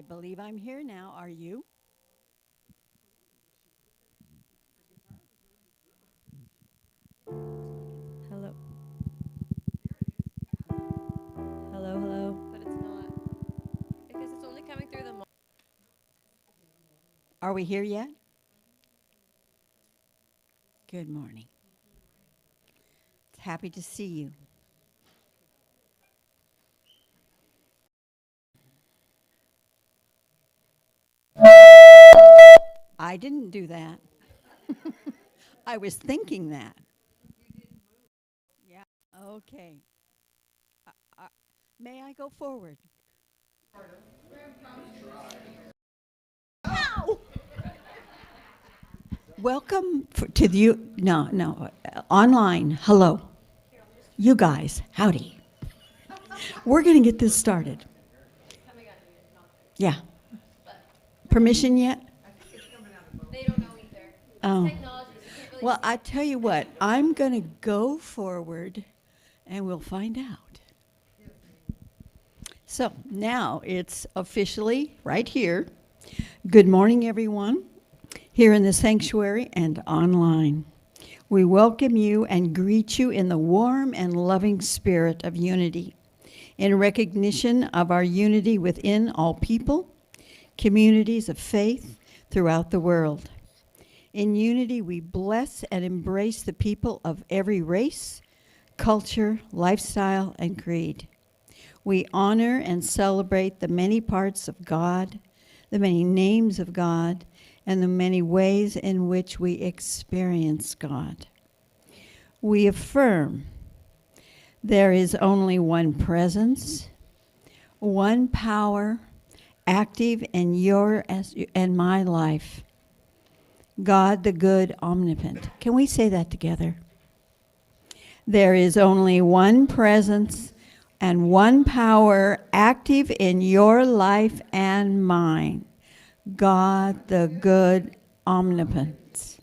I believe I'm here now. Are you? Hello. Hello, hello. But it's not because it's only coming through the. Are we here yet? Good morning. It's happy to see you. I didn't do that. I was thinking that. Yeah. Okay. Uh, uh, may I go forward? Ow! Welcome to the no online. Hello, you guys. Howdy. We're going to get this started. Yeah. Permission yet? They don't know either. Oh. Technology. So you can't really Well, see I tell you what, I'm going to go forward and we'll find out. So now it's officially right here. Good morning, everyone, here in the sanctuary and online. We welcome you and greet you in the warm and loving spirit of unity, in recognition of our unity within all people, communities of faith throughout the world. In unity, we bless and embrace the people of every race, culture, lifestyle, and creed. We honor and celebrate the many parts of God, the many names of God, and the many ways in which we experience God. We affirm there is only one presence, one power active in your and my life. God the good omnipotent. Can we say that together? There is only one presence and one power active in your life and mine. God the good omnipotent.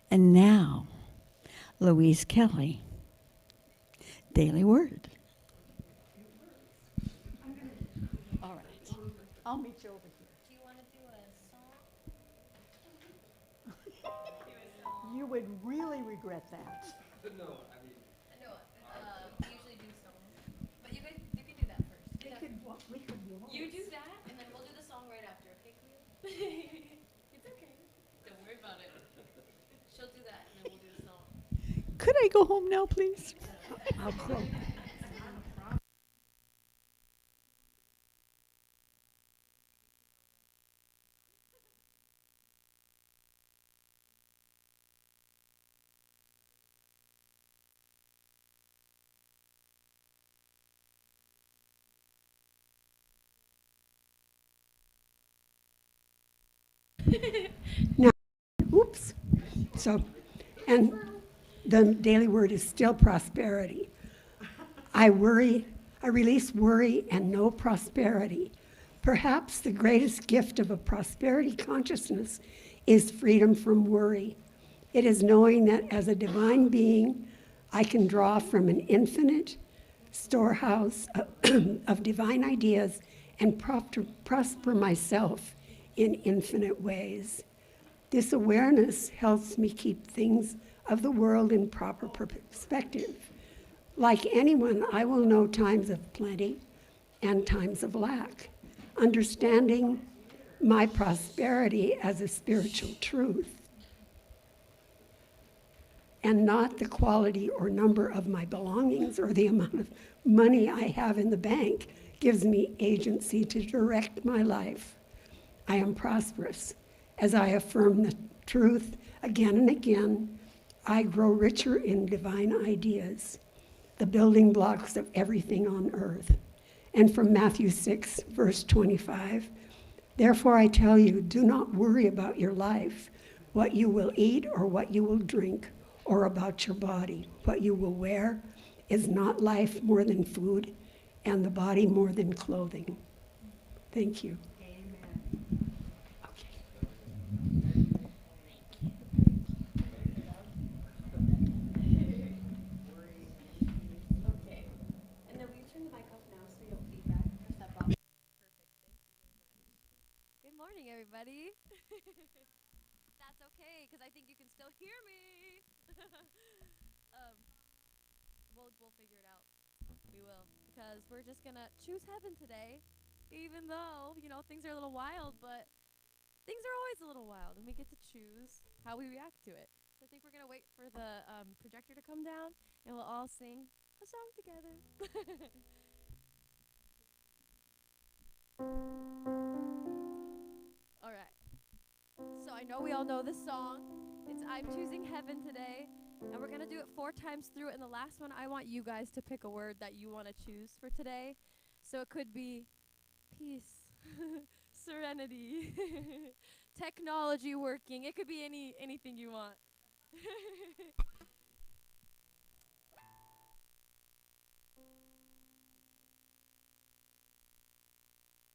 And now, Louise Kelly, Daily Word. All right. I'll meet you over here. Do you want to do a song? You would really regret that. No, we usually do songs. But you can do that first. You do that, and then we'll do the song right after. Okay, Cleo? It's okay. Don't worry about it. She'll do that, and then we'll do the song. Could I go home now, please? Now, oops. So, and the daily word is still prosperity. I release worry and no prosperity. Perhaps the greatest gift of a prosperity consciousness is freedom from worry. It is knowing that as a divine being, I can draw from an infinite storehouse of divine ideas and prosper myself in infinite ways. This awareness helps me keep things of the world in proper perspective. Like anyone, I will know times of plenty and times of lack. Understanding my prosperity as a spiritual truth and not the quality or number of my belongings or the amount of money I have in the bank gives me agency to direct my life. I am prosperous. As I affirm the truth again and again, I grow richer in divine ideas, the building blocks of everything on earth. And from Matthew 6, verse 25, therefore I tell you, do not worry about your life, what you will eat or what you will drink, or about your body, what you will wear. Is not life more than food, and the body more than clothing? Thank you. Okay. And then will you turn the mic off now so you don't feedback? Press that button. everybody. That's okay, because I think you can still hear me. We'll figure it out. We will, because we're just gonna choose heaven today, even though things are a little wild, but things are always a little wild, and we get to choose how we react to it. So I think we're gonna wait for the projector to come down, and we'll all sing a song together. All right. So I know we all know this song. It's I'm Choosing Heaven Today. And we're going to do it 4 times through. And the last one, I want you guys to pick a word that you want to choose for today. So it could be peace, serenity, technology working. It could be anything you want.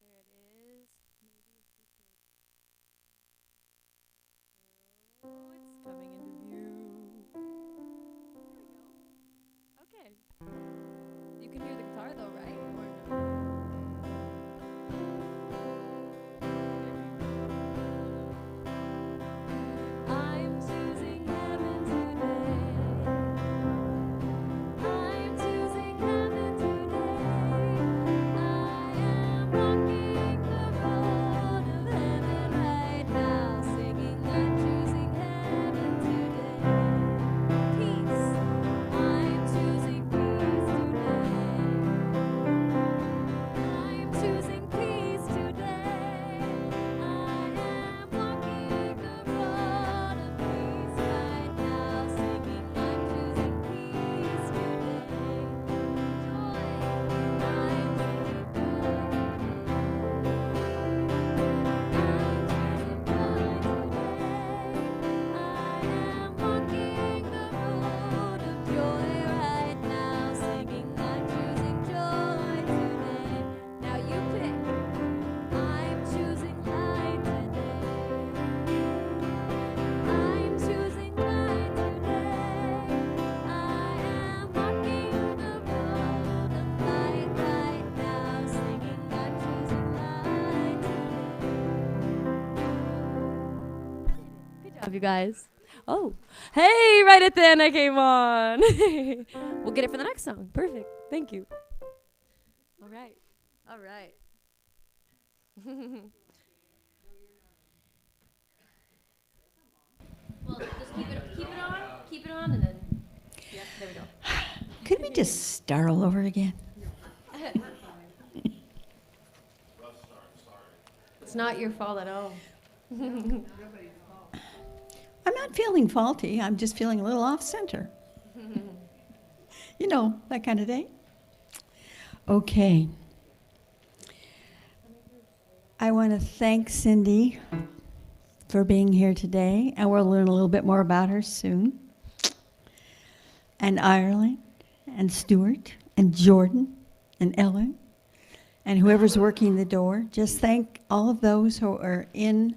There it is. Maybe if we could. Oh, it's coming into view. There we go. Okay. You can hear the guitar though, right? Or no? I'm choosing heaven today. I'm choosing heaven today. I am walking the road of heaven right now, singing I'm choosing heaven today. Peace. I'm choosing peace today. I'm choosing peace today. I am walking the road of peace right now, singing I'm choosing peace today. Joy. I'm choosing joy you guys. Oh, hey, right at the end I came on. We'll get it for the next song. Perfect. Thank you. All right. All right. Well, just keep it on, and then, yep, there we go. Could we just start all over again? It's not your fault at all. I'm not feeling faulty. I'm just feeling a little off center. You know, that kind of day. Okay. I want to thank Cindy for being here today, and we'll learn a little bit more about her soon. And Ireland, and Stuart, and Jordan, and Ellen, and whoever's working the door. Just thank all of those who are in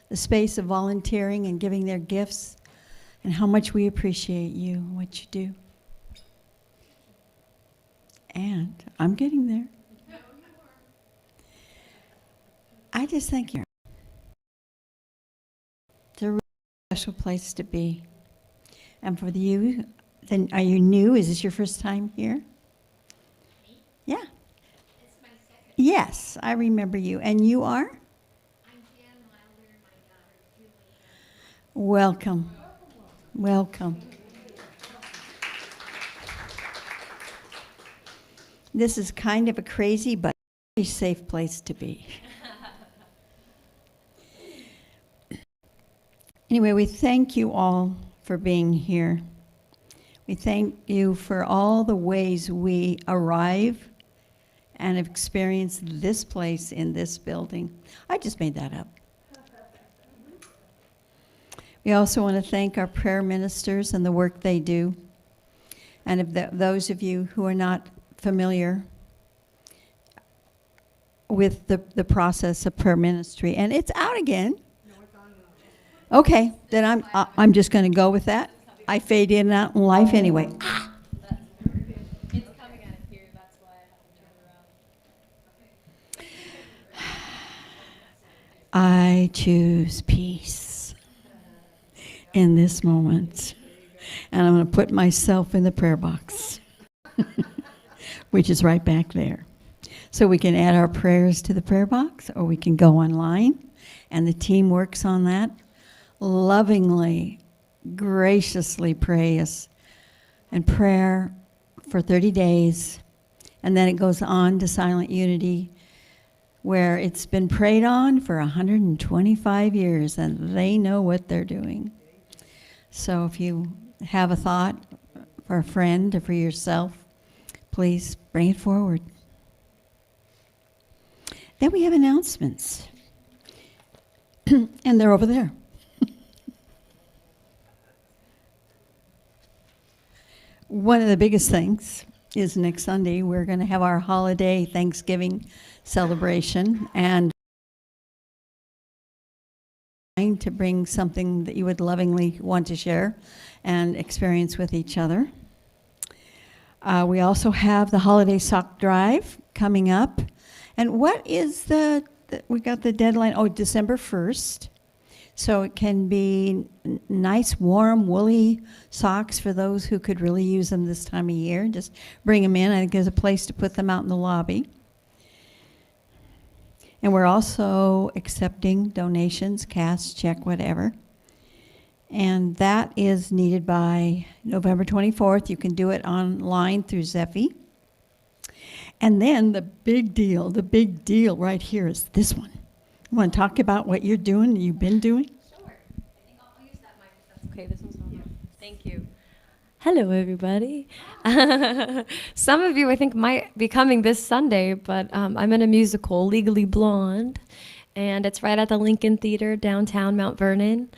the space of volunteering and giving their gifts, and how much we appreciate you and what you do. And I'm getting there. I just think you're it's a really special place to be. And for you, then are you new? Is this your first time here? Me? Yeah. It's my second. Yes, I remember you. And you are? I'm Jan Wilder, my daughter Julie. Welcome. Welcome. This is kind of a crazy but very safe place to be. Anyway, we thank you all for being here. We thank you for all the ways we arrive and have experienced this place in this building. I just made that up. We also want to thank our prayer ministers and the work they do. And if those of you who are not familiar with the process of prayer ministry, and it's out again. No, it's on. Okay, then I'm just going to go with that. I fade in and out in life anyway. It's coming out of here, that's why I have to turn I choose peace in this moment. And I'm going to put myself in the prayer box, which is right back there. So we can add our prayers to the prayer box, or we can go online, and the team works on that. Lovingly, graciously pray us in prayer for 30 days, and then it goes on to Silent Unity, where it's been prayed on for 125 years, and they know what they're doing. So if you have a thought for a friend or for yourself, please bring it forward. Then we have announcements. And they're over there. One of the biggest things is next Sunday, we're going to have our holiday Thanksgiving celebration, and to bring something that you would lovingly want to share and experience with each other. We also have the holiday sock drive coming up. And what is we got the deadline, December 1st. So it can be nice, warm, woolly socks for those who could really use them this time of year. Just bring them in. I think there's a place to put them out in the lobby. And we're also accepting donations, cash, check, whatever. And that is needed by November 24th. You can do it online through Zephy. And then the big deal right here is this one. You want to talk about what you're doing, you've been doing? Sure. I think I'll use that mic if that's okay. This one's on. Thank you. Hello, everybody. Some of you, I think, might be coming this Sunday, but I'm in a musical, Legally Blonde, and it's right at the Lincoln Theater, downtown Mount Vernon.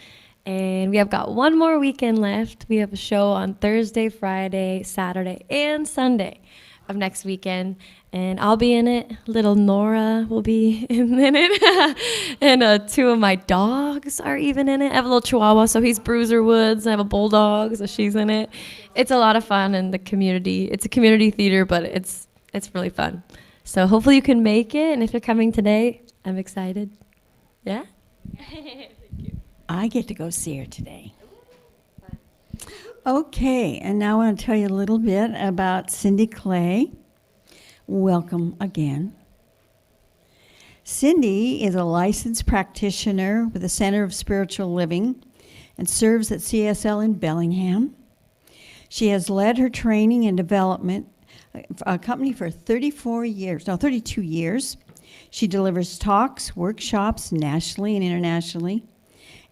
And we have got one more weekend left. We have a show on Thursday, Friday, Saturday, and Sunday of next weekend, and I'll be in it. Little Nora will be in it, and two of my dogs are even in it. I have a little Chihuahua, so he's Bruiser Woods. I have a Bulldog, so she's in it. It's a lot of fun in the community. It's a community theater, but it's really fun. So hopefully you can make it, and if you're coming today, I'm excited. Yeah? Thank you. I get to go see her today. Okay, and now I want to tell you a little bit about Cindy Clay. Welcome again. Cindy is a licensed practitioner with the Center of Spiritual Living and serves at CSL in Bellingham. She has led her training and development a company for 32 years. She delivers talks, workshops nationally and internationally.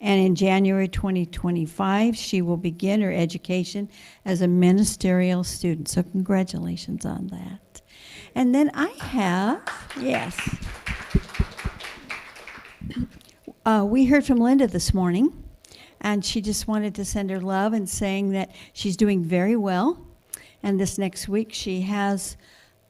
And in January 2025, she will begin her education as a ministerial student. So congratulations on that. And then I have, yes. We heard from Linda this morning, and she just wanted to send her love and saying that she's doing very well. And this next week she has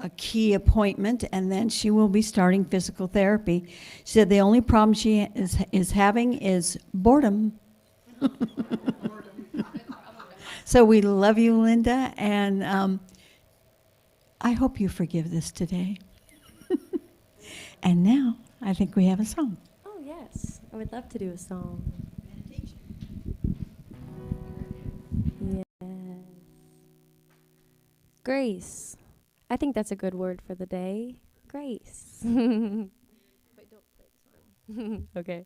a key appointment, and then she will be starting physical therapy. She said the only problem she is having is boredom. So we love you, Linda, and I hope you forgive this today. And now I think we have a song. Oh, yes. I would love to do a song. Yes. Grace. I think that's a good word for the day. Grace. Wait, don't play this one. Okay.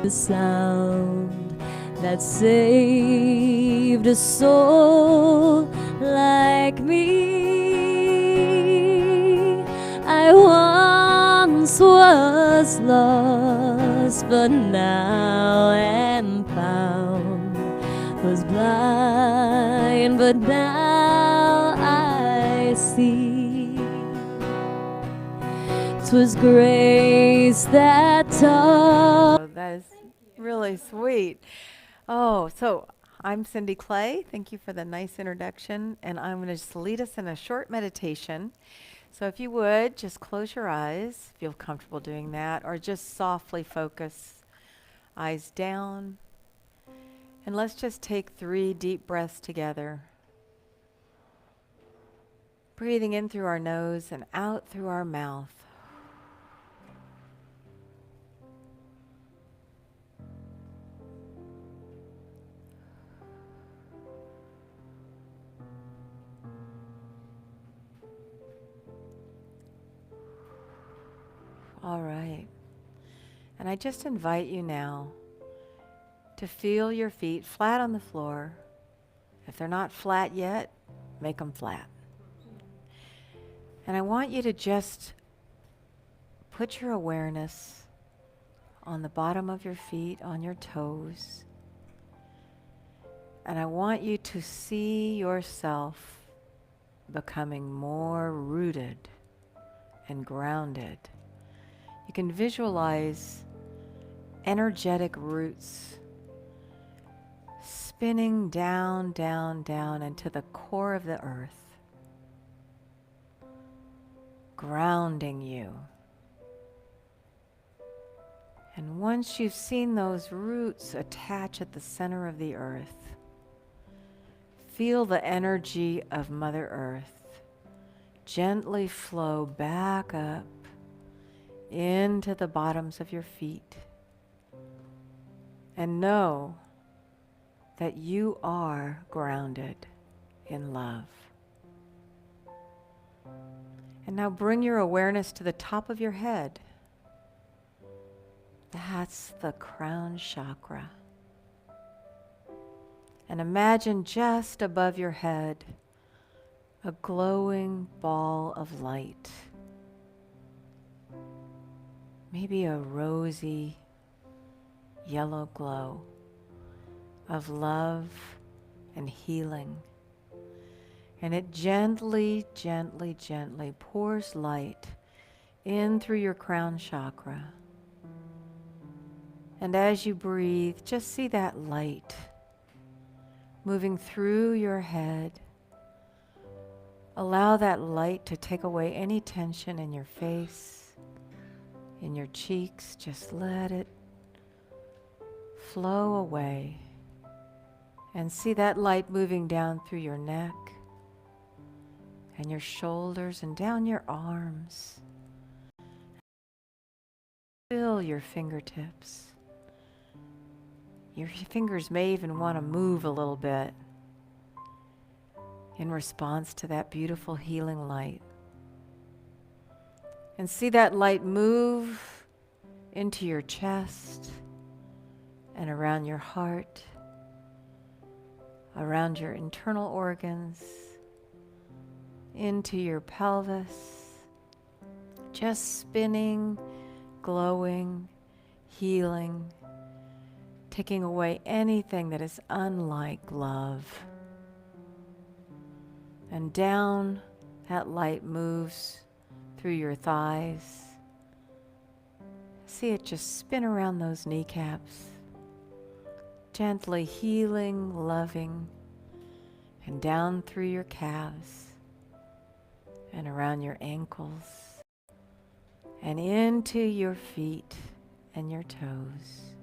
The sound that saved a soul like me. I once was lost, but now am found. Was blind, but now I see. 'Twas grace that taught. Oh, that is really sweet. Oh, so I'm Cindy Clay. Thank you for the nice introduction. And I'm going to just lead us in a short meditation. So if you would, just close your eyes, feel comfortable doing that, or just softly focus, eyes down, And let's just take 3 deep breaths together. Breathing in through our nose and out through our mouth. All right. And I just invite you now to feel your feet flat on the floor. If they're not flat yet, make them flat. And I want you to just put your awareness on the bottom of your feet, on your toes. And I want you to see yourself becoming more rooted and grounded. You can visualize energetic roots spinning down, down, down into the core of the earth, grounding you. And once you've seen those roots attach at the center of the earth, feel the energy of Mother Earth gently flow back up into the bottoms of your feet. And know that you are grounded in love. And now bring your awareness to the top of your head. That's the crown chakra. And imagine just above your head a glowing ball of light. Maybe a rosy yellow glow of love and healing. And it gently, gently, gently pours light in through your crown chakra. And as you breathe, just see that light moving through your head. Allow that light to take away any tension in your face, in your cheeks. Just let it flow away. And see that light moving down through your neck and your shoulders and down your arms. Feel your fingertips. Your fingers may even want to move a little bit in response to that beautiful healing light. And see that light move into your chest and around your heart, around your internal organs, into your pelvis, just spinning, glowing, healing, taking away anything that is unlike love. And down that light moves through your thighs. See it just spin around those kneecaps, gently healing, loving, and down through your calves and around your ankles and into your feet and your toes,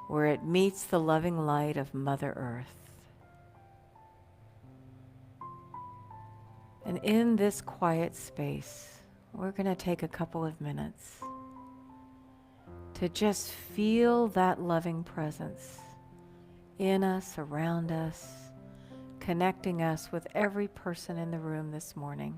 where it meets the loving light of Mother Earth. And in this quiet space, we're going to take a couple of minutes to just feel that loving presence in us, around us, connecting us with every person in the room this morning.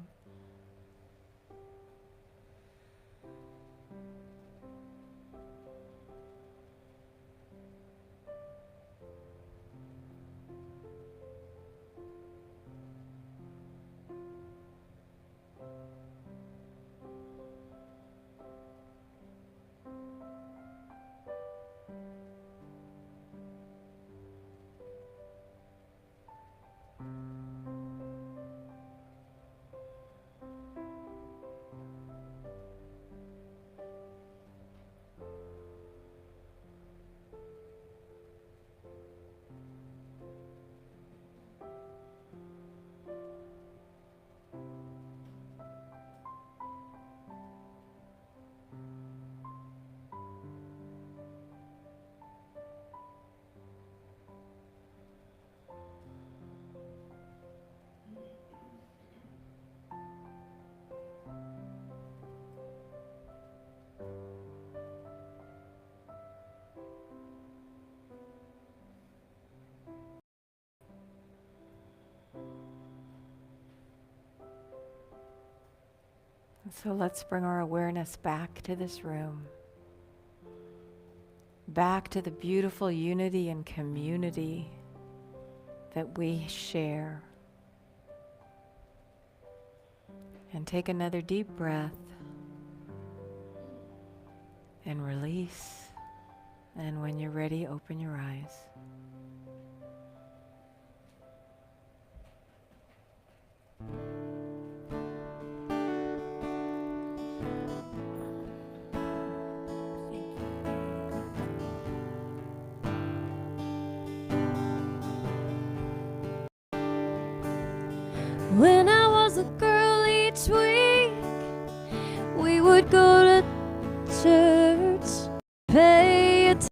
So let's bring our awareness back to this room, back to the beautiful unity and community that we share. And take another deep breath and release. And when you're ready, open your eyes. When I was a girl each week, we would go to church, pay attention to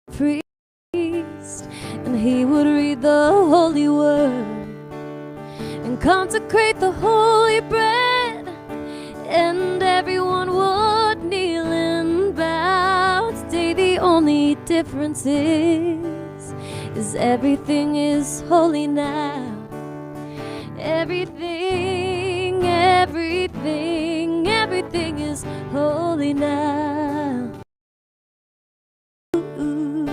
the priest, and he would read the holy word and consecrate the holy bread, and everyone would kneel and bow. Today the only difference is everything is holy now. Everything is holy now. Ooh.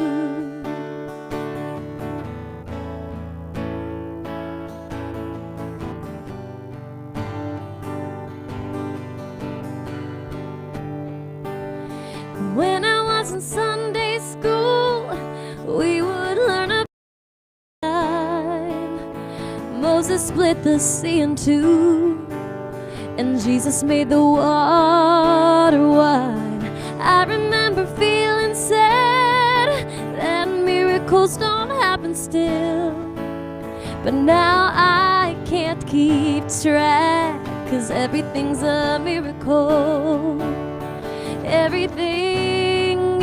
When I was in Sunday school, we would learn about Moses split the sea in two, and Jesus made the water wine. I remember feeling sad that miracles don't happen still, but now I can't keep track, 'cause everything's a miracle. Everything's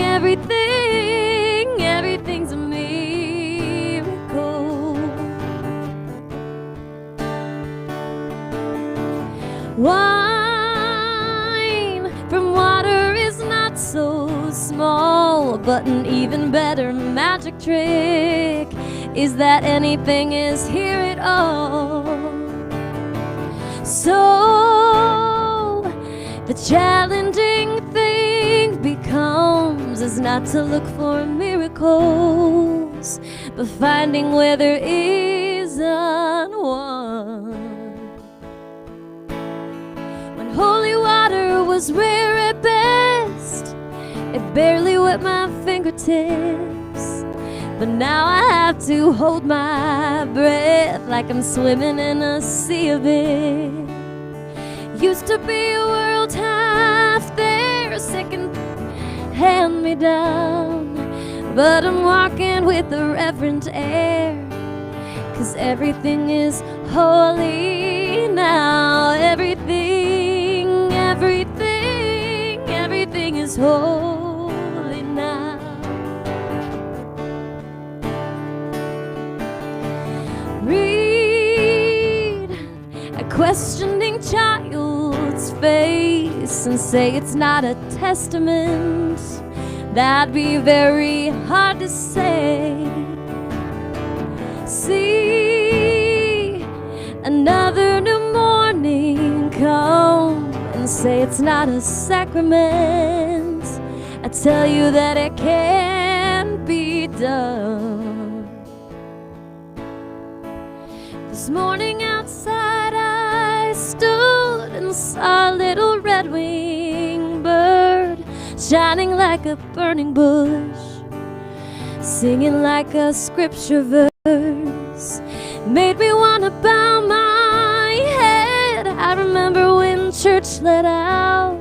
a miracle. Wine from water is not so small, but an even better magic trick is that anything is here at all. So the challenging thing becomes is not to look for miracles, but finding where there isn't one. When holy water was rare at best, it barely wet my fingertips, but now I have to hold my breath like I'm swimming in a sea of it. Used to be a world half there, second hand me down, but I'm walking with the reverent air, 'cause everything is holy now. Everything is holy now. Read a questioning child's face and say it's not a testament. That'd be very hard to say. See another new morning come and say it's not a sacrament. I tell you that it can be done. This morning outside I stood and saw a little red-winged bird shining like a burning bush, singing like a scripture verse. Made me want to bow my head. I remember when church let out.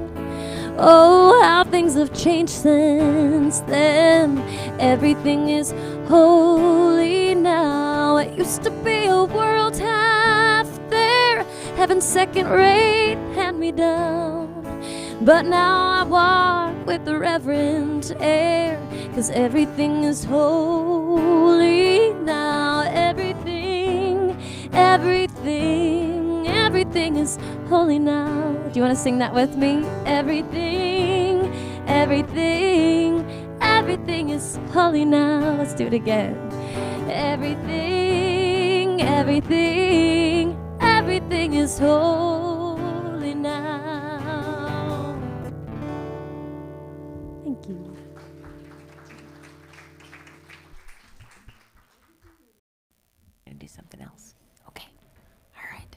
Oh, how things have changed since then. Everything is holy now. It used to be a world half there, heaven second rate, hand me down. But now I walk with the reverent air, 'cause everything is holy now. Everything is holy now. Do you want to sing that with me? Everything is holy now. Let's do it again. Everything is holy now. Thank you. And do something else. Okay. All right.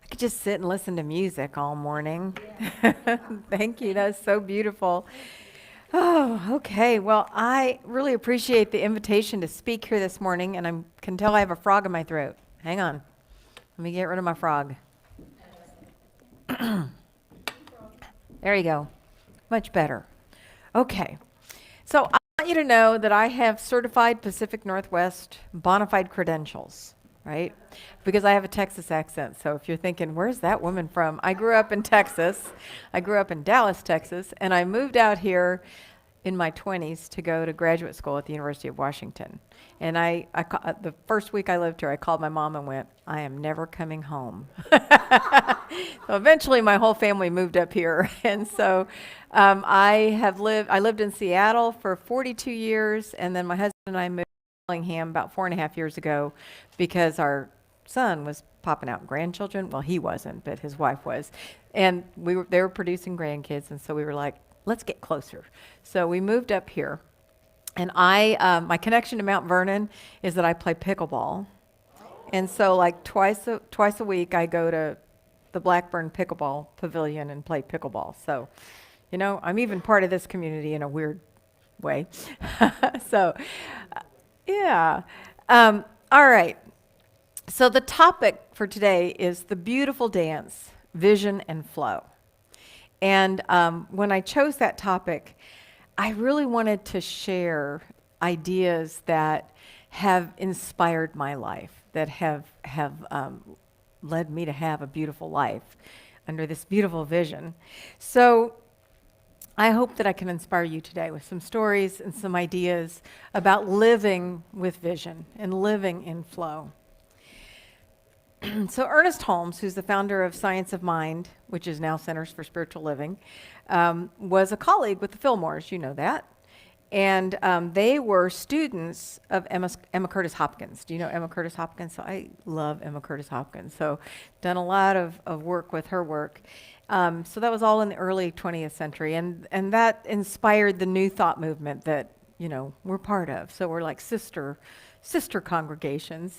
I could just sit and listen to music all morning. Thank you. That's so beautiful. Oh, okay. Well, I really appreciate the invitation to speak here this morning, and I can tell I have a frog in my throat. Hang on. Let me get rid of my frog. There you go. Much better. Okay. So I want you to know that I have certified Pacific Northwest bona fide credentials, right? Because I have a Texas accent. So if you're thinking, where's that woman from? I grew up in Texas. I grew up in Dallas, Texas, and I moved out here in my 20s to go to graduate school at the University of Washington. And the first week I lived here, I called my mom and went, I am never coming home. So eventually my whole family moved up here. And so I lived in Seattle for 42 years, and then my husband and I moved to Bellingham about 4.5 years ago because our son was popping out grandchildren. Well, he wasn't, but his wife was. And they were producing grandkids, and so we were like, let's get closer. So we moved up here. And my connection to Mount Vernon is that I play pickleball. And so like twice a week, I go to the Blackburn Pickleball Pavilion and play pickleball. So, I'm even part of this community in a weird way. So, yeah. All right. So the topic for today is the beautiful dance, vision and flow. And when I chose that topic, I really wanted to share ideas that have inspired my life, that have led me to have a beautiful life under this beautiful vision. So I hope that I can inspire you today with some stories and some ideas about living with vision and living in flow. So Ernest Holmes, who's the founder of Science of Mind, which is now Centers for Spiritual Living, was a colleague with the Fillmores, you know that. And they were students of Emma Curtis Hopkins. Do you know Emma Curtis Hopkins? So I love Emma Curtis Hopkins. So done a lot of work with her work. So that was all in the early 20th century. And that inspired the New Thought movement that, we're part of. So we're like sister congregations.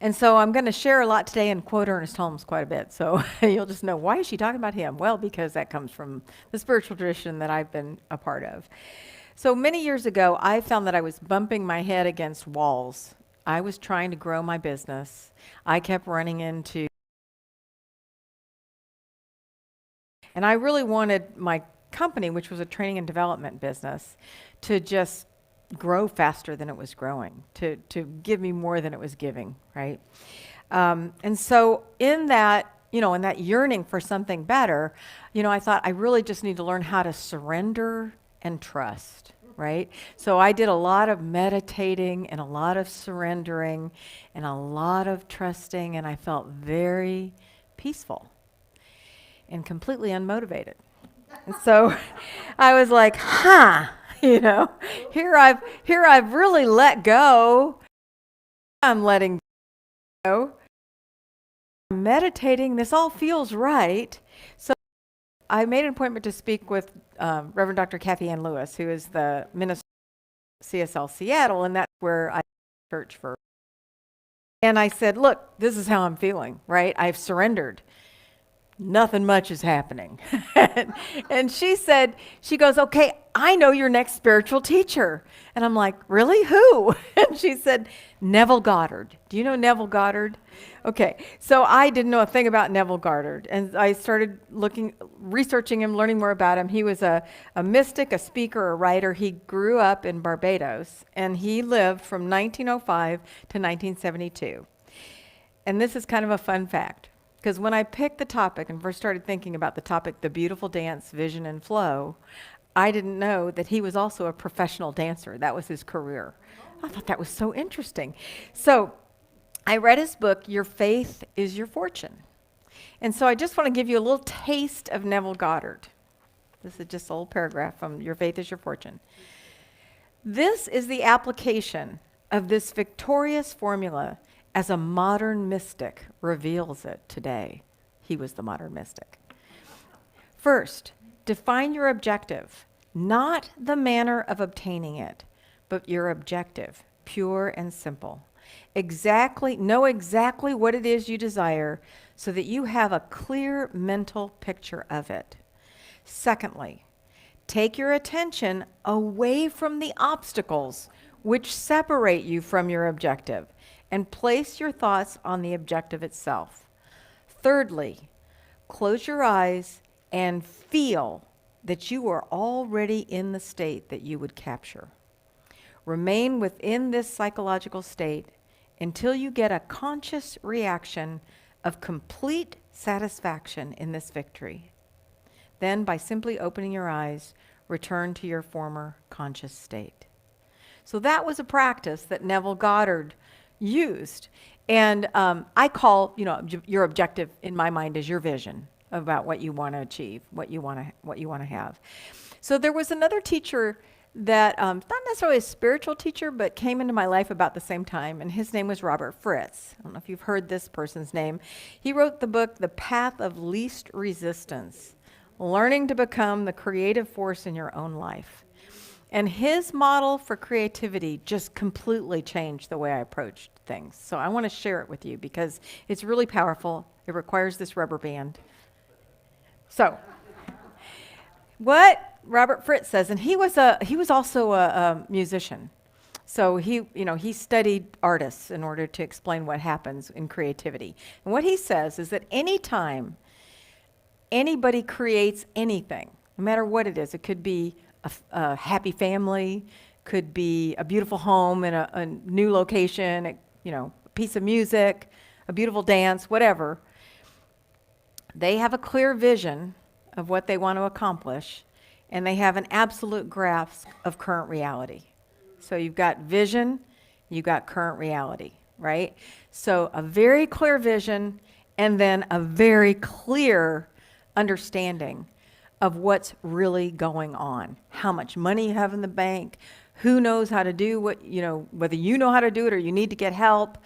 And so I'm going to share a lot today and quote Ernest Holmes quite a bit. So you'll just know, why is she talking about him? Well, because that comes from the spiritual tradition that I've been a part of. So many years ago, I found that I was bumping my head against walls. I was trying to grow my business. I kept running into, and I really wanted my company, which was a training and development business, to just grow faster than it was growing, to give me more than it was giving, right? And so in that yearning for something better, I thought I really just need to learn how to surrender and trust, right? So I did a lot of meditating and a lot of surrendering and a lot of trusting, and I felt very peaceful and completely unmotivated. And so I was like, here I've really let go. I'm letting go. I'm meditating. This all feels right. So I made an appointment to speak with Reverend Dr. Kathy Ann Lewis, who is the minister of CSL Seattle, and that's where I church for. And I said, look, this is how I'm feeling, right? I've surrendered. Nothing much is happening. And she goes, okay, I know your next spiritual teacher. And I'm like, really? Who? And she said, Neville Goddard. Do you know Neville Goddard? Okay, so I didn't know a thing about Neville Goddard. And I started researching him, learning more about him. He was a mystic, a speaker, a writer. He grew up in Barbados, and he lived from 1905 to 1972. And this is kind of a fun fact. Because when I picked the topic and first started thinking about the topic, the beautiful dance, vision, and flow, I didn't know that he was also a professional dancer. That was his career. I thought that was so interesting. So I read his book, Your Faith is Your Fortune. And so I just want to give you a little taste of Neville Goddard. This is just a little paragraph from Your Faith is Your Fortune. This is the application of this victorious formula as a modern mystic reveals it today. He was the modern mystic. First, Define your objective, not the manner of obtaining it, but your objective, pure and simple. Know exactly what it is you desire so that you have a clear mental picture of it. Secondly, take your attention away from the obstacles which separate you from your objective and place your thoughts on the objective itself. Thirdly, close your eyes and feel that you are already in the state that you would capture. Remain within this psychological state until you get a conscious reaction of complete satisfaction in this victory. Then, by simply opening your eyes, return to your former conscious state. So that was a practice that Neville Goddard used. And I call, your objective in my mind is your vision about what you want to achieve, what you want to have. So there was another teacher that, not necessarily a spiritual teacher, but came into my life about the same time, and his name was Robert Fritz. I don't know if you've heard this person's name. He wrote the book, The Path of Least Resistance, Learning to Become the Creative Force in Your Own Life. And his model for creativity just completely changed the way I approached things. So I want to share it with you because it's really powerful. It requires this rubber band. So, what Robert Fritz says, and he was also a musician. So he studied artists in order to explain what happens in creativity. And what he says is that anytime anybody creates anything, no matter what it is, it could be a happy family, could be a beautiful home in a new location, a piece of music, a beautiful dance, whatever. They have a clear vision of what they want to accomplish, and they have an absolute grasp of current reality. So you've got vision, you've got current reality, right? So a very clear vision and then a very clear understanding of what's really going on. How much money you have in the bank, who knows how to do what, whether you know how to do it or you need to get help.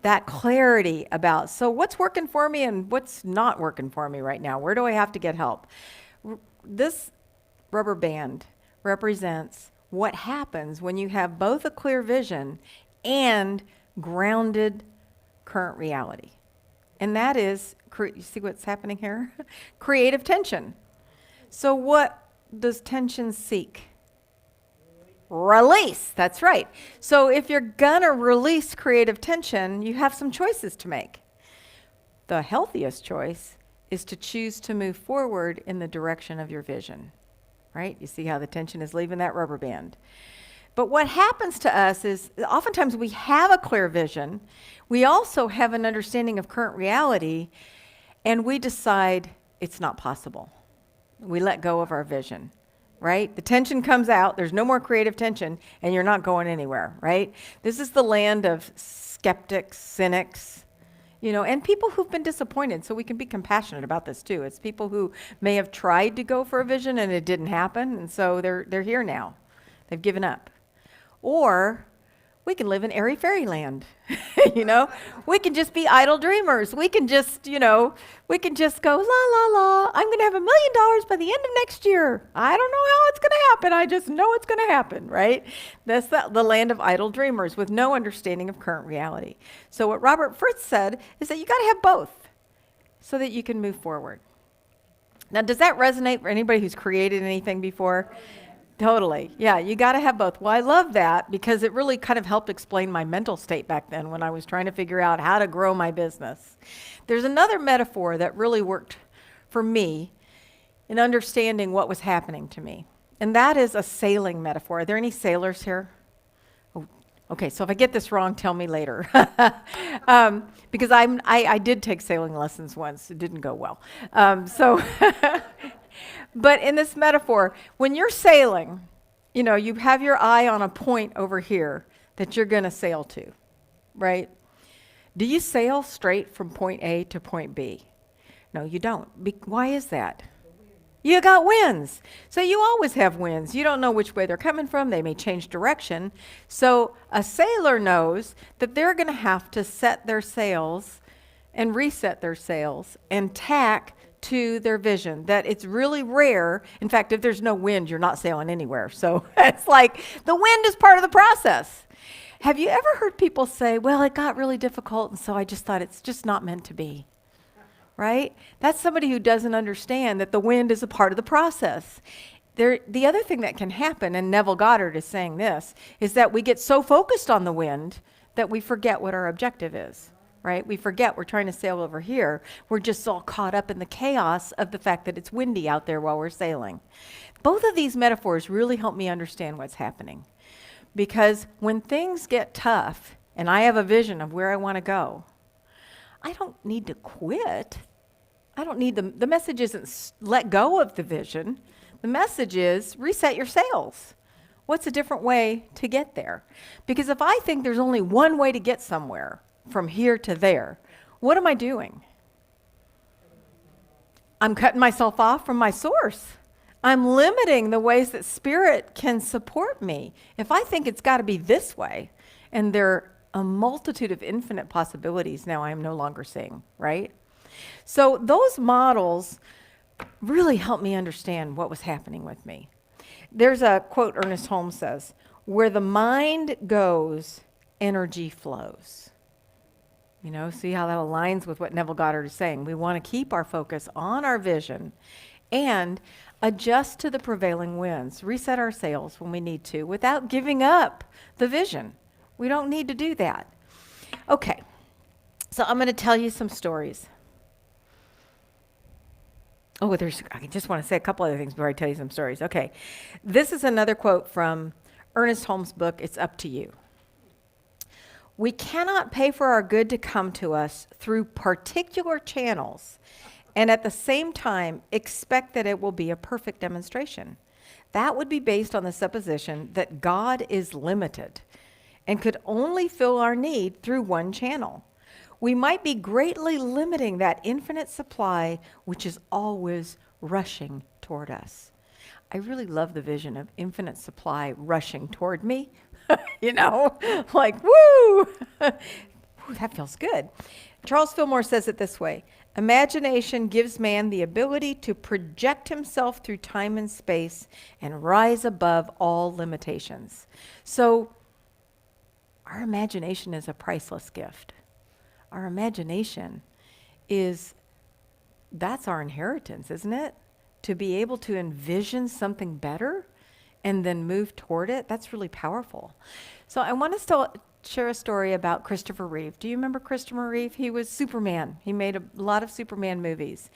That clarity about, so what's working for me and what's not working for me right now? Where do I have to get help? This rubber band represents what happens when you have both a clear vision and grounded current reality. And that is, you see what's happening here? Creative tension. So what does tension seek? Release, that's right. So if you're gonna release creative tension, you have some choices to make. The healthiest choice is to choose to move forward in the direction of your vision, right? You see how the tension is leaving that rubber band. But what happens to us is oftentimes we have a clear vision. We also have an understanding of current reality, and we decide it's not possible. We let go of our vision. Right? The tension comes out, there's no more creative tension, and you're not going anywhere, right? This is the land of skeptics, cynics, and people who've been disappointed, so we can be compassionate about this too. It's people who may have tried to go for a vision and it didn't happen, and so they're here now. They've given up. Or we can live in airy fairyland, We can just be idle dreamers. We can just, we can just go, la, la, la, I'm going to have $1 million by the end of next year. I don't know how it's going to happen. I just know it's going to happen, right? That's the land of idle dreamers with no understanding of current reality. So what Robert Fritz said is that you got to have both so that you can move forward. Now, does that resonate for anybody who's created anything before? Totally. Yeah, you got to have both. Well, I love that because it really kind of helped explain my mental state back then when I was trying to figure out how to grow my business. There's another metaphor that really worked for me in understanding what was happening to me, and that is a sailing metaphor. Are there any sailors here? Oh, okay, so if I get this wrong, tell me later. Because I did take sailing lessons once. It didn't go well. But in this metaphor, when you're sailing, you have your eye on a point over here that you're going to sail to, right? Do you sail straight from point A to point B? No, you don't. Why is that? You got winds. So you always have winds. You don't know which way they're coming from. They may change direction. So a sailor knows that they're going to have to set their sails and reset their sails and tack to their vision, that it's really rare. In fact, if there's no wind, you're not sailing anywhere. So it's like the wind is part of the process. Have you ever heard people say, well, it got really difficult, and so I just thought it's just not meant to be? Right? That's somebody who doesn't understand that the wind is a part of the process. The other thing that can happen, and Neville Goddard is saying this, is that we get so focused on the wind that we forget what our objective is, right? We forget we're trying to sail over here. We're just all caught up in the chaos of the fact that it's windy out there while we're sailing. Both of these metaphors really help me understand what's happening. Because when things get tough and I have a vision of where I want to go, I don't need to quit. I don't need the message isn't let go of the vision. The message is reset your sails. What's a different way to get there? Because if I think there's only one way to get somewhere from here to there, what am I doing? I'm cutting myself off from my source. I'm limiting the ways that Spirit can support me. If I think it's got to be this way, and there are a multitude of infinite possibilities now I am no longer seeing, right? So those models really helped me understand what was happening with me. There's a quote Ernest Holmes says, where the mind goes, energy flows. You know, see how that aligns with what Neville Goddard is saying. We want to keep our focus on our vision and adjust to the prevailing winds, reset our sails when we need to without giving up the vision. We don't need to do that. Okay, so I'm going to tell you some stories. Oh, I just want to say a couple other things before I tell you some stories. Okay, this is another quote from Ernest Holmes' book, It's Up to You. We cannot pay for our good to come to us through particular channels and at the same time expect that it will be a perfect demonstration. That would be based on the supposition that God is limited and could only fill our need through one channel. We might be greatly limiting that infinite supply which is always rushing toward us. I really love the vision of infinite supply rushing toward me. You know, like, woo! Ooh, that feels good. Charles Fillmore says it this way: imagination gives man the ability to project himself through time and space and rise above all limitations. So our imagination is a priceless gift. Our imagination that's our inheritance, isn't it? To be able to envision something better and then move toward it, that's really powerful. So I want us to share a story about Christopher Reeve. Do you remember Christopher Reeve? He was Superman. He made a lot of Superman movies.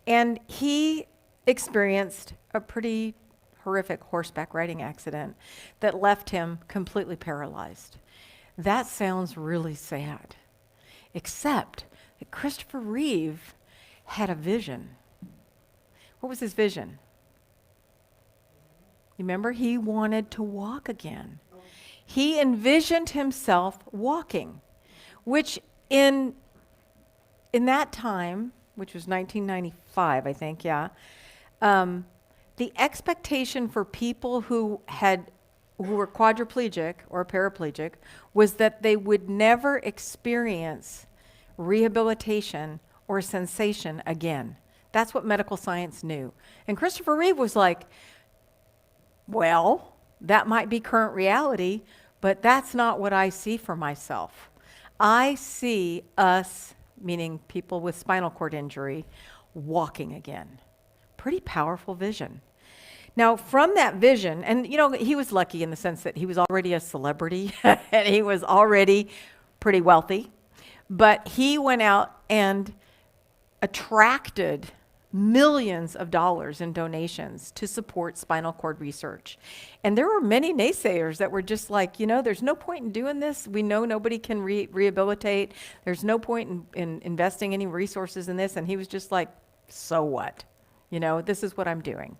And he experienced a pretty horrific horseback riding accident that left him completely paralyzed. That sounds really sad, except that Christopher Reeve had a vision. What was his vision? Remember, he wanted to walk again. He envisioned himself walking, which in that time, which was 1995, I think, yeah, the expectation for people who were quadriplegic or paraplegic was that they would never experience rehabilitation or sensation again. That's what medical science knew. And Christopher Reeve was like, well, that might be current reality, but that's not what I see for myself. I see us, meaning people with spinal cord injury, walking again. Pretty powerful vision. Now, from that vision, and you know, he was lucky in the sense that he was already a celebrity and he was already pretty wealthy, but he went out and attracted millions of dollars in donations to support spinal cord research. And there were many naysayers that were just like, you know, there's no point in doing this. We know nobody can rehabilitate. There's no point in investing any resources in this. And he was just like, so what? You know, this is what I'm doing.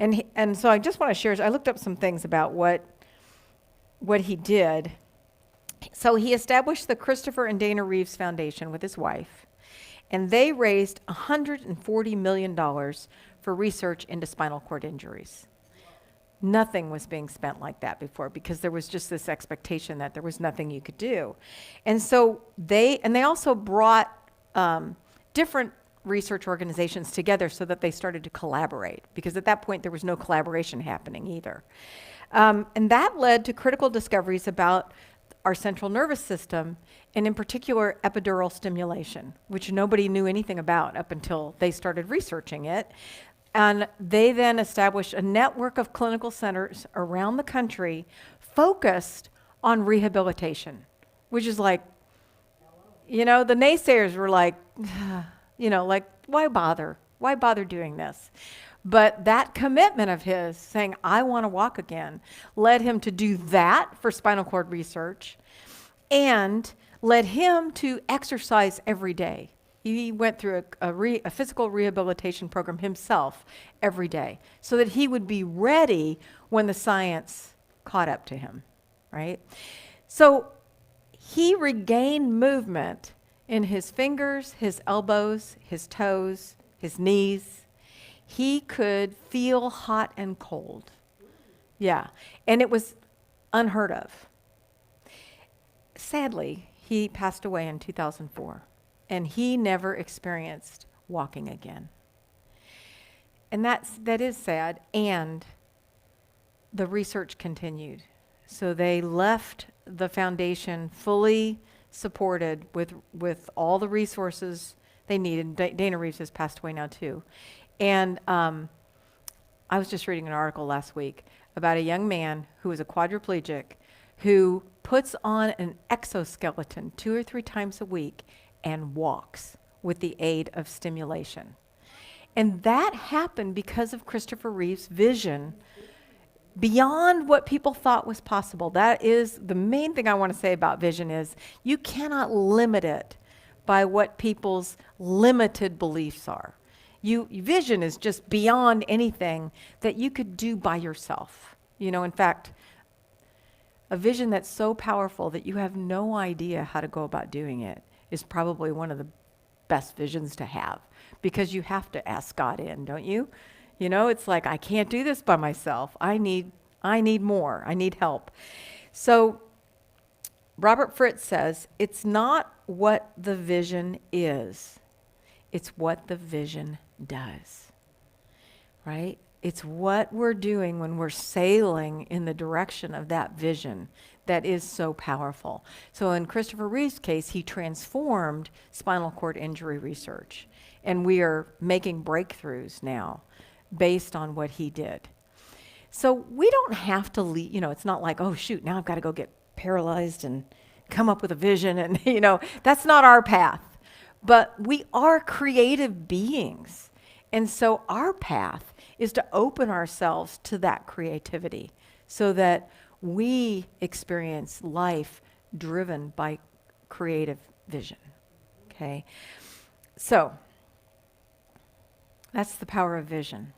And so I just want to share, I looked up some things about what he did. So he established the Christopher and Dana Reeves Foundation with his wife. And they raised $140 million for research into spinal cord injuries. Nothing was being spent like that before because there was just this expectation that there was nothing you could do. And so they also brought different research organizations together so that they started to collaborate, because at that point there was no collaboration happening either. And that led to critical discoveries about our central nervous system, and in particular epidural stimulation, which nobody knew anything about up until they started researching it. And they then established a network of clinical centers around the country focused on rehabilitation, which is like, you know, the naysayers were like, you know, like, why bother? Why bother doing this? But that commitment of his, saying, I want to walk again, led him to do that for spinal cord research and led him to exercise every day. He went through a physical rehabilitation program himself every day so that he would be ready when the science caught up to him, right? So he regained movement in his fingers, his elbows, his toes, his knees. He could feel hot and cold. Yeah, and it was unheard of. Sadly, he passed away in 2004, and he never experienced walking again. And that is sad, and the research continued. So they left the foundation fully supported with all the resources they needed. Dana Reeves has passed away now too. And I was just reading an article last week about a young man who is a quadriplegic who puts on an exoskeleton 2 or 3 times a week and walks with the aid of stimulation. And that happened because of Christopher Reeve's vision beyond what people thought was possible. That is the main thing I want to say about vision is you cannot limit it by what people's limited beliefs are. Vision is just beyond anything that you could do by yourself. You know, in fact, a vision that's so powerful that you have no idea how to go about doing it is probably one of the best visions to have, because you have to ask God in, don't you? You know, it's like, I can't do this by myself. I need more. I need help. So Robert Fritz says, it's not what the vision is, it's what the vision does, right? It's what we're doing when we're sailing in the direction of that vision that is so powerful. So in Christopher Reeve's case, he transformed spinal cord injury research, and we are making breakthroughs now based on what he did. So we don't have to leave, you know, it's not like, oh shoot, now I've got to go get paralyzed and come up with a vision, and you know, that's not our path. But we are creative beings. And so our path is to open ourselves to that creativity so that we experience life driven by creative vision. Okay? So that's the power of vision.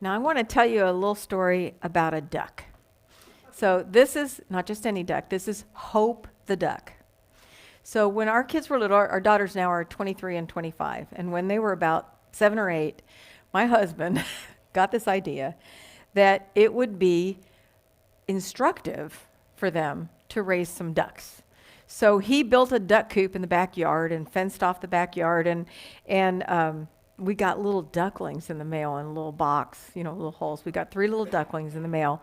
Now I want to tell you a little story about a duck. So this is not just any duck, this is Hope the duck. So when our kids were little, our daughters now are 23 and 25, and when they were about 7 or 8, my husband got this idea that it would be instructive for them to raise some ducks. So he built a duck coop in the backyard and fenced off the backyard, and we got little ducklings in the mail in a little box, you know, little holes. We got 3 little ducklings in the mail.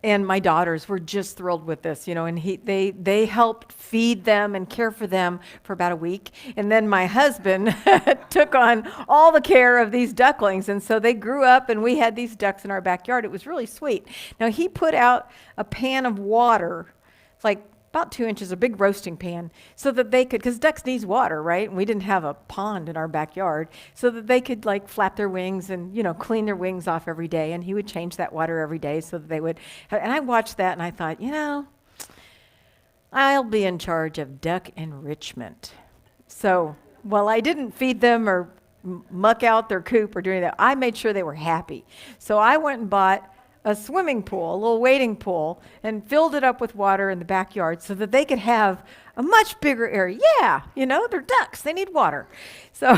And my daughters were just thrilled with this, you know, and they helped feed them and care for them for about a week. And then my husband took on all the care of these ducklings. And so they grew up, and we had these ducks in our backyard. It was really sweet. Now, he put out a pan of water, like about 2 inches, a big roasting pan, so that they could, because ducks needs water, right? And we didn't have a pond in our backyard, so that they could like flap their wings and, you know, clean their wings off every day. And he would change that water every day so that they would, and I watched that and I thought, you know, I'll be in charge of duck enrichment. So while I didn't feed them or muck out their coop or do anything, I made sure they were happy. So I went and bought a swimming pool, a little wading pool, and filled it up with water in the backyard so that they could have a much bigger area. Yeah, you know, they're ducks, they need water. So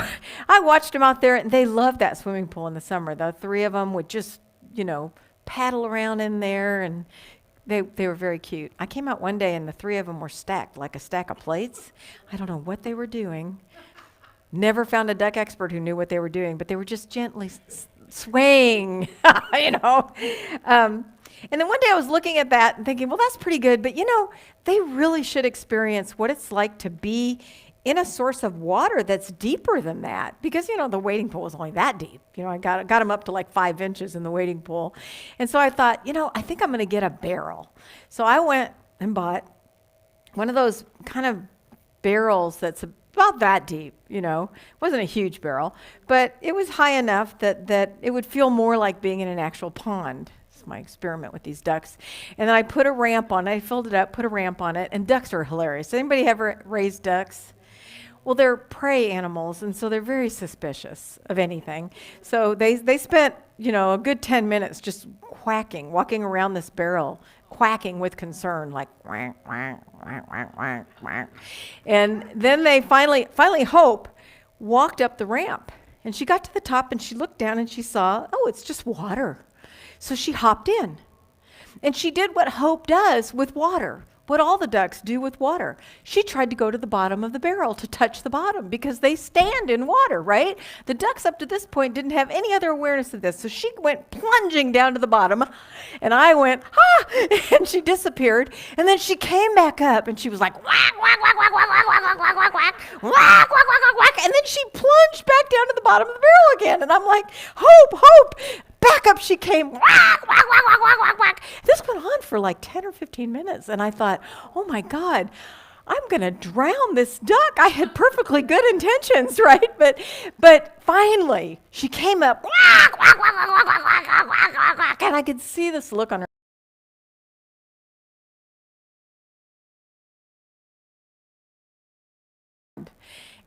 I watched them out there, and they loved that swimming pool in the summer. The 3 of them would just, you know, paddle around in there, and they were very cute. I came out one day, and the 3 of them were stacked like a stack of plates. I don't know what they were doing, Never found a duck expert who knew what they were doing, but they were just gently swaying, you know. And then one day I was looking at that and thinking, well, that's pretty good, but you know, they really should experience what it's like to be in a source of water that's deeper than that, because you know the wading pool is only that deep. You know, I got them up to like 5 inches in the wading pool, and so I thought, you know, I think I'm going to get a barrel. So I went and bought one of those kind of barrels that's about that deep. You know, it wasn't a huge barrel, but it was high enough that it would feel more like being in an actual pond. It's my experiment with these ducks. And then I put a ramp on it. I filled it up, put a ramp on it, and ducks are hilarious. Anybody ever raised ducks? Well, they're prey animals, and so they're very suspicious of anything. So they spent, you know, a good 10 minutes just quacking, walking around this barrel, quacking with concern, like quack, quack, quack, quack, quack, quack. And then they finally Hope walked up the ramp, and she got to the top, and she looked down, and she saw, oh, it's just water. So she hopped in, and she did what Hope does with water. What all the ducks do with water. She tried to go to the bottom of the barrel to touch the bottom because they stand in water, right? The ducks up to this point didn't have any other awareness of this. So she went plunging down to the bottom, and I went, and she disappeared. And then she came back up, and she was like, whack, whack, whack, whack, whack, whack, whack, whack, whack, whack, whack, whack, whack, whack, whack. And then she plunged back down to the bottom of the barrel again. And I'm like, Hope. Back up she came, whack, whack, whack, whack, whack, whack, whack. This went on for like 10 or 15 minutes, and I thought, oh my God, I'm going to drown this duck. I had perfectly good intentions, right? But finally, she came up, whack, whack, whack, whack, whack, whack, whack, whack, whack, whack, and I could see this look on her.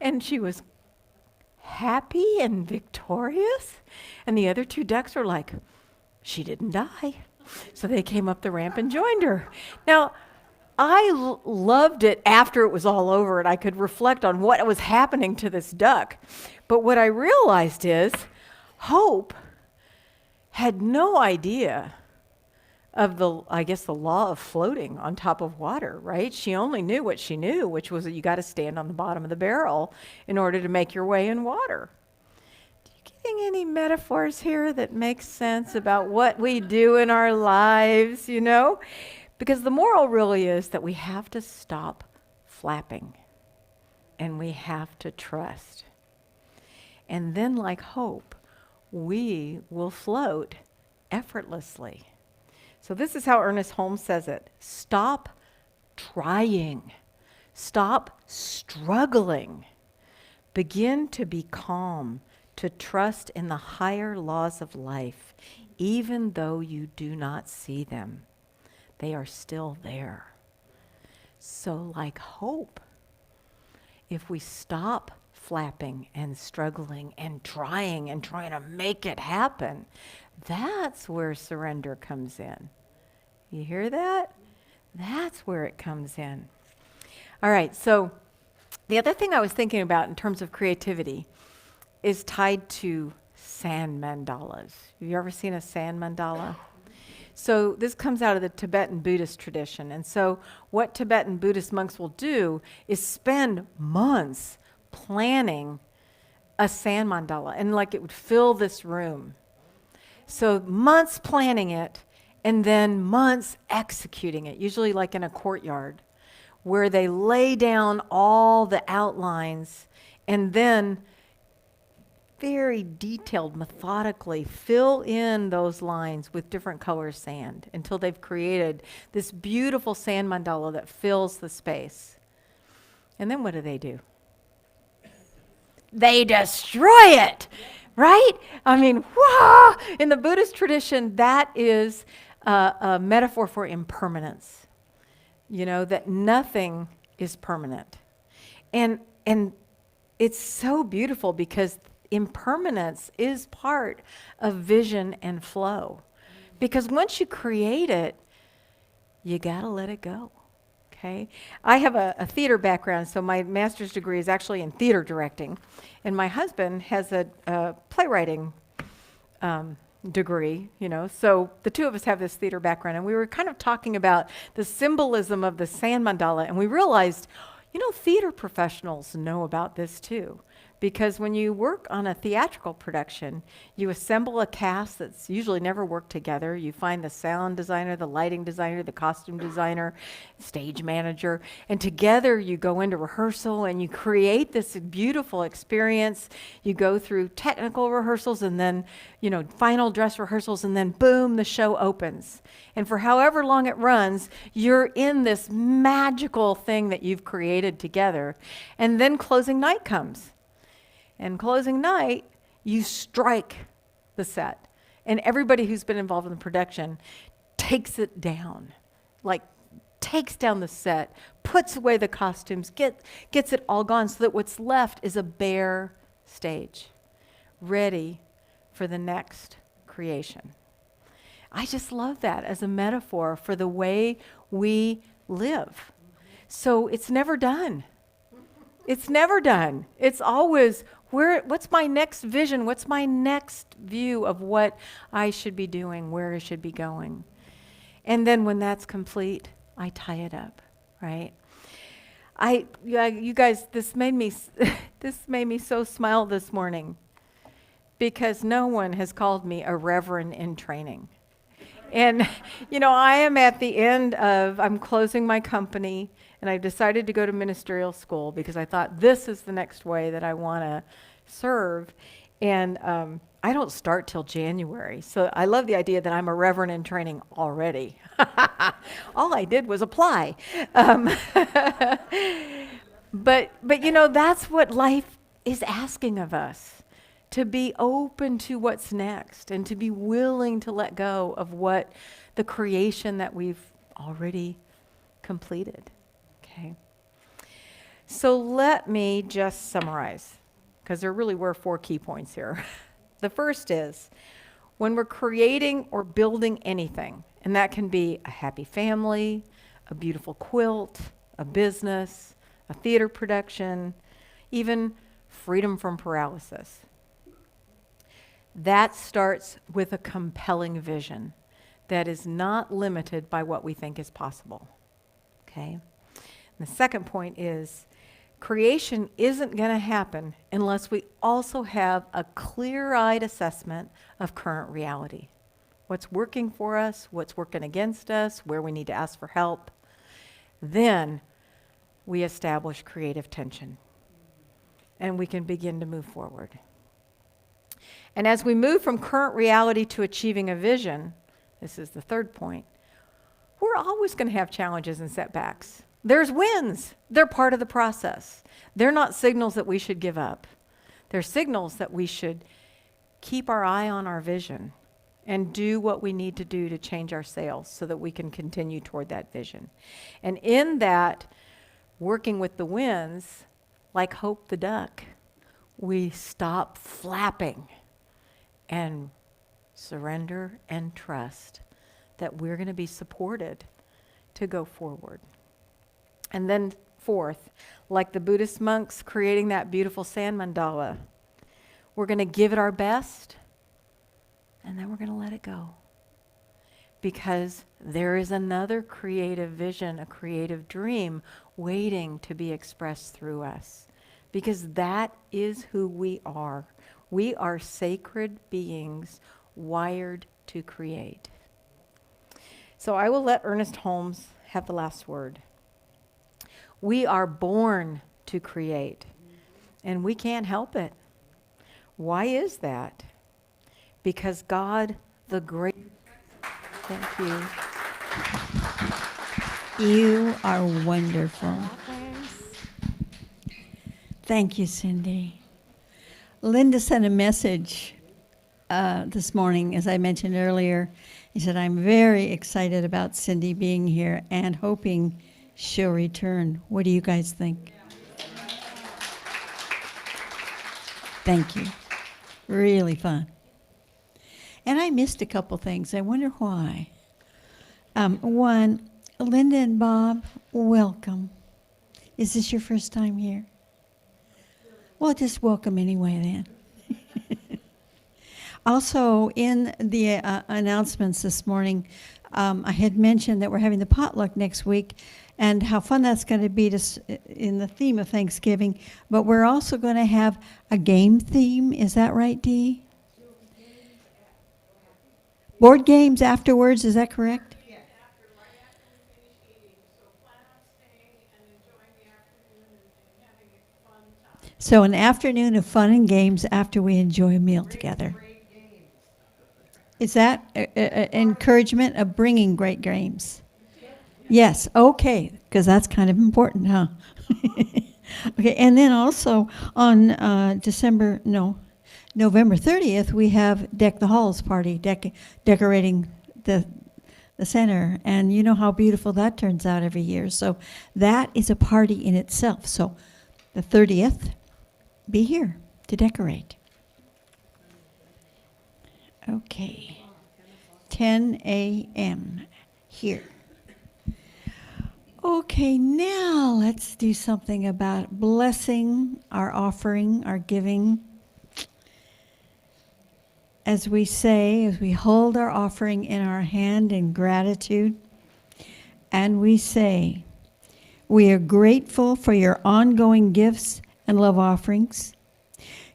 And she was happy and victorious. And the other two ducks were like, she didn't die. So they came up the ramp and joined her. Now, I loved it after it was all over and I could reflect on what was happening to this duck. But what I realized is Hope had no idea of the law of floating on top of water, right? She only knew what she knew, which was that you got to stand on the bottom of the barrel in order to make your way in water. Do you getting any metaphors here that make sense about what we do in our lives, you know? Because the moral really is that we have to stop flapping and we have to trust. And then, like Hope, we will float effortlessly. So this is how Ernest Holmes says it. Stop trying. Stop struggling. Begin to be calm, to trust in the higher laws of life, even though you do not see them. They are still there. So like Hope, if we stop flapping and struggling and trying to make it happen, that's where surrender comes in. You hear that? That's where it comes in. All right, so the other thing I was thinking about in terms of creativity is tied to sand mandalas. Have you ever seen a sand mandala? So this comes out of the Tibetan Buddhist tradition. And so what Tibetan Buddhist monks will do is spend months planning a sand mandala, and like it would fill this room. So months planning it, and then months executing it, usually like in a courtyard, where they lay down all the outlines and then very detailed, methodically fill in those lines with different color sand until they've created this beautiful sand mandala that fills the space. And then what do? They destroy it. Right? I mean, whoa! In the Buddhist tradition, that is a metaphor for impermanence. You know, that nothing is permanent. And it's so beautiful because impermanence is part of vision and flow. Because once you create it, you got to let it go. Okay? I have a theater background, so my master's degree is actually in theater directing. And my husband has a playwriting degree, you know. So the two of us have this theater background. And we were kind of talking about the symbolism of the sand mandala. And we realized, you know, theater professionals know about this too. Because when you work on a theatrical production, you assemble a cast that's usually never worked together. You find the sound designer, the lighting designer, the costume designer, stage manager, and together you go into rehearsal and you create this beautiful experience. You go through technical rehearsals and then, final dress rehearsals, and then boom, the show opens. And for however long it runs, you're in this magical thing that you've created together. And then closing night comes. And closing night, you strike the set. And everybody who's been involved in the production takes it down, like takes down the set, puts away the costumes, gets it all gone so that what's left is a bare stage, ready for the next creation. I just love that as a metaphor for the way we live. So it's never done. It's never done. It's always, what's my next vision? What's my next view of what I should be doing, where I should be going? And then when that's complete, I tie it up, right? You guys, this made me so smile this morning because no one has called me a reverend in training. And, I am at the end I'm closing my company, and I've decided to go to ministerial school because I thought this is the next way that I want to serve. And I don't start till January. So I love the idea that I'm a reverend in training already. All I did was apply. But that's what life is asking of us. To be open to what's next and to be willing to let go of what the creation that we've already completed. Okay. So let me just summarize, because there really were 4 key points here. The first is when we're creating or building anything, and that can be a happy family, a beautiful quilt, a business, a theater production, even freedom from paralysis. That starts with a compelling vision that is not limited by what we think is possible. Okay? And the second point is creation isn't going to happen unless we also have a clear-eyed assessment of current reality. What's working for us, what's working against us, where we need to ask for help. Then we establish creative tension, and we can begin to move forward. And as we move from current reality to achieving a vision, this is the third point, we're always going to have challenges and setbacks. There's wins. They're part of the process. They're not signals that we should give up. They're signals that we should keep our eye on our vision and do what we need to do to change our sails so that we can continue toward that vision. And in that, working with the winds, like Hope the duck, we stop flapping and surrender and trust that we're going to be supported to go forward. And then fourth, like the Buddhist monks creating that beautiful sand mandala, we're going to give it our best, and then we're going to let it go. Because there is another creative vision, a creative dream waiting to be expressed through us. Because that is who we are. We are sacred beings wired to create. So I will let Ernest Holmes have the last word. We are born to create, and we can't help it. Why is that? Because God, the great... Thank you. You are wonderful. Thank you, Cindy. Linda sent a message this morning, as I mentioned earlier. He said, I'm very excited about Cindy being here and hoping she'll return. What do you guys think? Thank you. Really fun. And I missed a couple things. I wonder why. One, Linda and Bob, welcome. Is this your first time here? Well, just welcome anyway then. Also, in the announcements this morning, I had mentioned that we're having the potluck next week, and how fun that's going to be in the theme of Thanksgiving. But we're also going to have a game theme. Is that right, Dee? Board games afterwards, is that correct? So an afternoon of fun and games after we enjoy a meal together. Is that encouragement of bringing great games? Yes, okay, because that's kind of important, huh? Okay, and then also on November 30th, we have Deck the Halls party, decorating the center, and you know how beautiful that turns out every year. So that is a party in itself. So the 30th, be here to decorate. Okay, 10 a.m. here. Okay, now let's do something about blessing our offering, our giving. As we say, as we hold our offering in our hand in gratitude, and we say, we are grateful for your ongoing gifts and love offerings.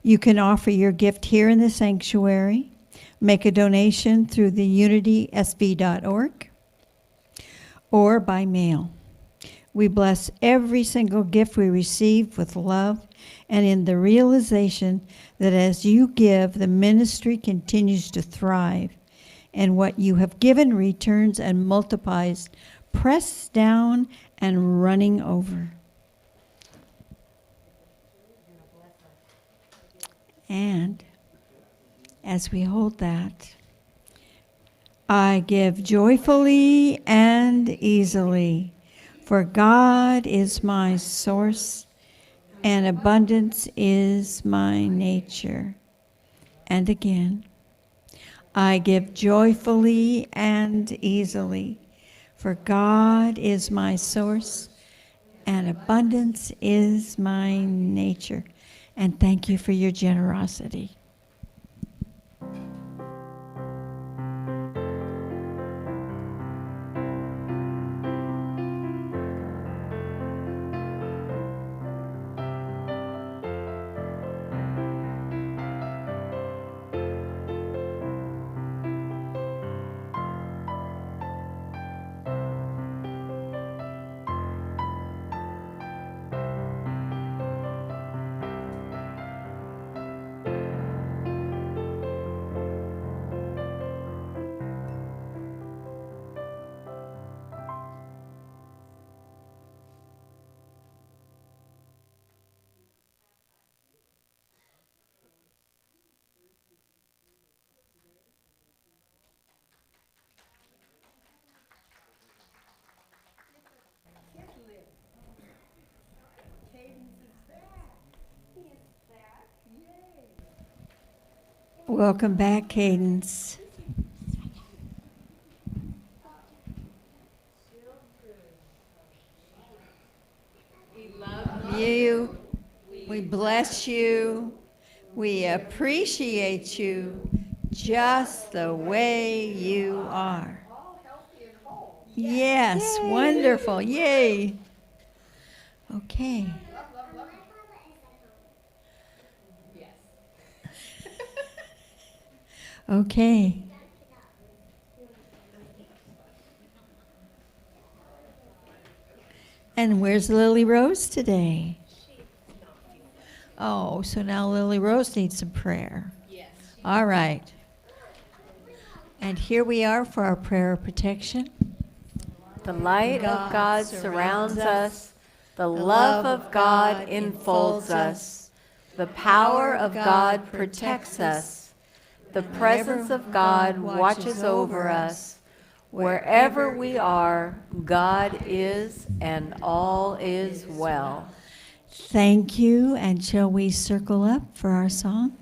You can offer your gift here in the sanctuary, make a donation through the unitysb.org, or by mail. We bless every single gift we receive with love and in the realization that as you give, the ministry continues to thrive, and what you have given returns and multiplies, pressed down and running over. And as we hold that, I give joyfully and easily, for God is my source, and abundance is my nature. And again, I give joyfully and easily, for God is my source, and abundance is my nature. And thank you for your generosity. Welcome back, Cadence. We love you. We bless you. We appreciate you just the way you are. Yes, wonderful. Yay. Okay. Okay. And where's Lily Rose today? Oh, so now Lily Rose needs some prayer. Yes. All right. And here we are for our prayer of protection. The light of God surrounds us. The love of God enfolds us. The power of God protects us. The presence of God watches over us. Wherever we are, God is, and all is well. Thank you. And shall we circle up for our song?